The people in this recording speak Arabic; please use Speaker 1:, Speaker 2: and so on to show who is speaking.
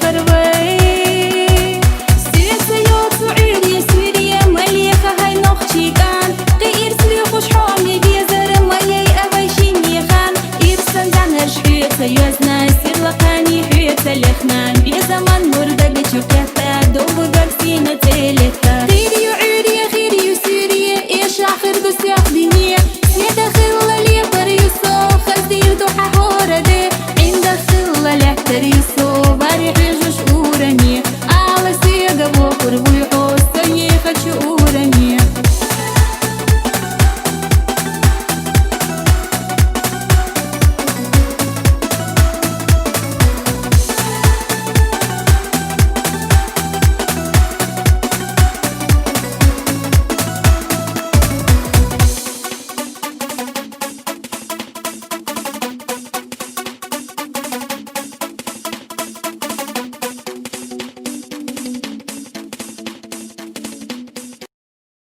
Speaker 1: خربي سياسيات سعودية سوريا مليخة هاي نخشي كان غير سري خوش حومي بيزر ملي أبيشيني خان إرسل دانا شحيت سيوزنا سير لقاني حيت سلخنان بيزمان مردق شوكتا دوب قرسينة تلتا غيري وعيري غيري وسوريا إيش آخر بس يقدني سيدا خلا لي بريسو خزير دوحة هوردي عند خلا لحتريسو